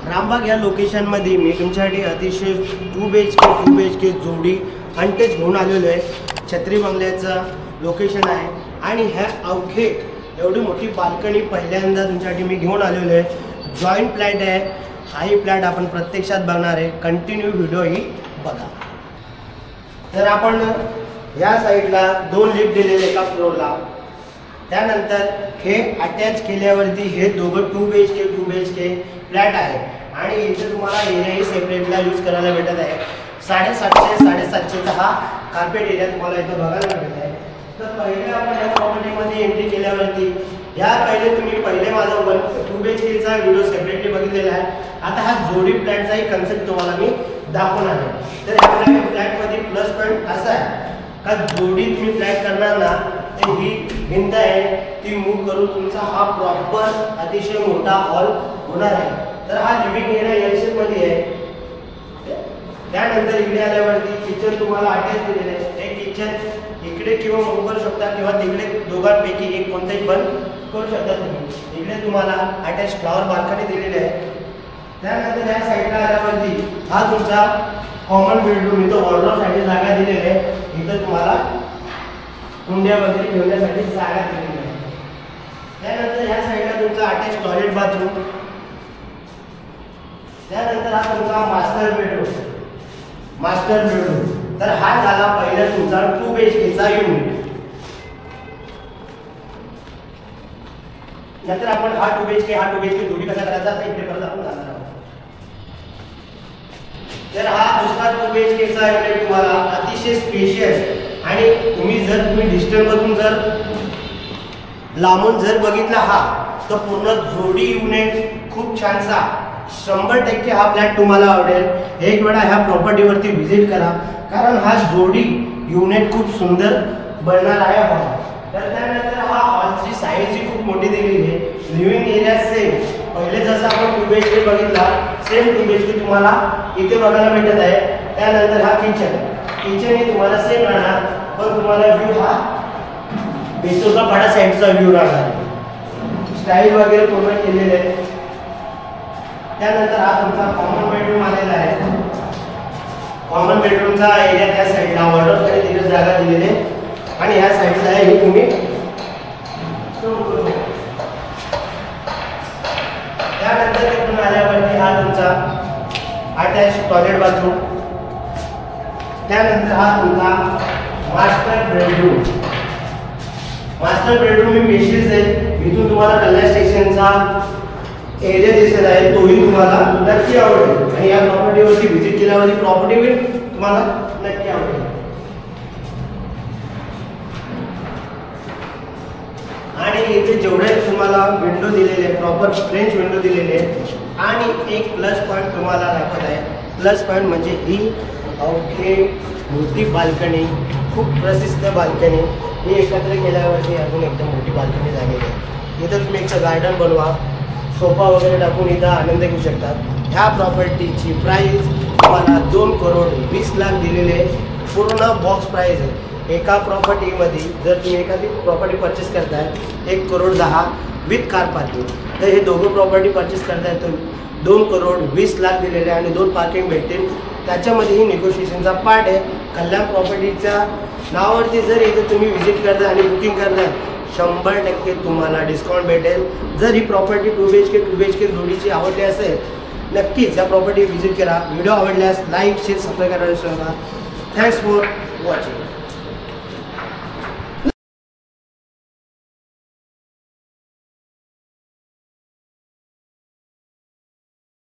रामबाग या लोकेशनमध्ये मी तुमच्यासाठी अतिशय 2 BHK जोडी अनटच घेऊन आलेलो आहे। छत्री बंगल्याचं लोकेशन आहे आणि ह्या अवघे एवढी मोठी बाल्कनी पहिल्यांदा तुमच्यासाठी मी घेऊन आलेलो आहे। जॉईंट फ्लॅट आहे। हाही फ्लॅट आपण प्रत्यक्षात बघणार आहे। कंटिन्यू व्हिडिओ ही बघा। तर आपण या साइडला 2 लिफ्ट दिलेले एका फ्लोरला, त्यानंतर हे अटॅच केल्यावरती हे दोघं 2 BHK फ्लॅट आहे आणि इथे तुम्हाला एरियाही सेपरेटला यूज करायला भेटत आहे। 750 हा कार्पेट एरिया तुम्हाला इथे बघायला भेटत आहे। तर पहिले आपण या प्रॉपर्टीमध्ये एंट्री केल्यावरती या पहिले माझा 2 BHKचा व्हिडिओ सेपरेटली बघितलेला आहे। आता हा जोडी फ्लॅटचाही कन्सेप्ट तुम्हाला मी दाखवणार आहे। तर या फ्लॅटमध्ये प्लस पॉईंट असा आहे का जोडी तुम्ही फ्लॅट करणार ना तर ही भिंत आहे ती मूव करून तुमचा हा प्रॉपर अतिशय मोठा हॉल होणार आहे। तर हा लिव्हिंग एरिया या शेपमध्ये आहे। त्यानंतर इकडे आल्यावरती किचन तुम्हाला अटॅच दिलेले आहे। हे किचन इकडे किंवा मूव करू शकता किंवा तिकडे दोघांपैकी एक कोणताही पण करू शकता तुम्ही। इकडे तुम्हाला अटॅच फ्लॉवर बाल्कनी दिलेली आहे। त्यानंतर या साइडला आल्यावरती हा तुमचा कॉमन बेडरूम, इथं वॉर्डरोबसाठी जागा दिलेली आहे। इथं तुम्हाला कुंड्या वगैरे ठेवण्यासाठी जागा दिलेली आहे। त्यानंतर या साइडला तुमचा अटॅच टॉयलेट बाथरूम, त्यानंतर हा तुमचा मास्टर बेडरूम। तर हा झाला पहिला तुमचा 2 BHKचा युनिट। नंतर आपण हा 2 BHK जोडी कसा करायचा ते इकडे परत आपण जाणार आहोत। तर हा दुसरा 2 BHKचा युनिट तुम्हाला अतिशय स्पेशियस आणि तुम्ही डिस्टन्स मधून जर लांबून जर बघितला हा तर पूर्ण जोडी युनिट खूप छानसा 100% हा फ्लॅट तुम्हाला आवडेल। एक वेळा ह्या प्रॉपर्टीवरती व्हिजिट करा कारण हा जोडी युनिट खूप सुंदर बनणार आहे हॉल। तर त्यानंतर हा हॉलची साईज ही खूप मोठी दिलेली आहे। लिव्हिंग एरिया सेम पहिले जसं आपण 2 BHK बघितला सेम 2 BHK तुम्हाला इथे बघायला भेटत आहे। त्यानंतर हा किचन ही तुम्हाला सेम राहणार पण तुम्हाला व्ह्यू हा बेसोचा पाडा साइडचा व्ह्यू राहणार आहे। स्टाईल वगैरे पूर्ण केलेले आहे। त्यानंतर हा तुमचा कॉमन बेडरूम आलेला आहे। कॉमन बेडरूमचा एरिया त्या साइडला वॉर्डरोबसाठी तिकडे जागा दिलेली आहे आणि ह्या साइडला आहे हे तुम्ही त्यानंतर तिकडून आल्यावरती हा तुमचा अटॅच टॉयलेट बाथरूम, त्यानंतर हा तुमचा मास्टर बेडरूम ही स्पेशियस आहे। इथून तुम्हाला कल्याण स्टेशनचा एरिया दिसत आहे तोही तुम्हाला नक्की आवडेल आणि या प्रॉपर्टीवरती व्हिजिट केल्यावरती प्रॉपर्टी तुम्हाला नक्की आवडेल। आणि इथे जेवढे तुम्हाला विंडो दिलेले प्रॉपर फ्रेंच विंडो दिलेले आणि एक प्लस पॉईंट तुम्हाला दाखवत आहे। प्लस पॉईंट म्हणजे ही अवघे मोठी बाल्कनी, खूप प्रसिद्ध बाल्कनी ही एकत्र केल्यावरती अजून एकदम मोठी बाल्कनी झालेली आहे। इथं तुम्ही एक गार्डन बनवा, सोफा वगैरे टाकून इथं आनंद घेऊ शकतात। ह्या प्रॉपर्टीची प्राइस तुम्हाला 2,20,00,000 दिलेले पूर्ण बॉक्स प्राइस आहे। एका प्रॉपर्टीमध्ये जर तुम्ही एखादी प्रॉपर्टी परचेस करताय 1,10,00,000 विथ कार पार्किंग, तर हे दोघं प्रॉपर्टी परचेस करताय तर 2,20,00,000 दिलेले आणि 2 पार्किंग भेटतील। त्याच्यामध्येही निगोशिएशनचा पार्ट आहे। कल्याण प्रॉपर्टीच्या नावावरती जर इथे तुम्ही व्हिजिट करता आणि बुकिंग करताय 100% तुम्हाला डिस्काउंट भेटेल। जर ही प्रॉपर्टी 2 BHK जोडीची आवडली असेल नक्कीच या प्रॉपर्टी व्हिजिट करा। व्हिडिओ आवडल्यास लाईक शेअर सबस्क्राईब करायला विसरू नका। Thanks for watching.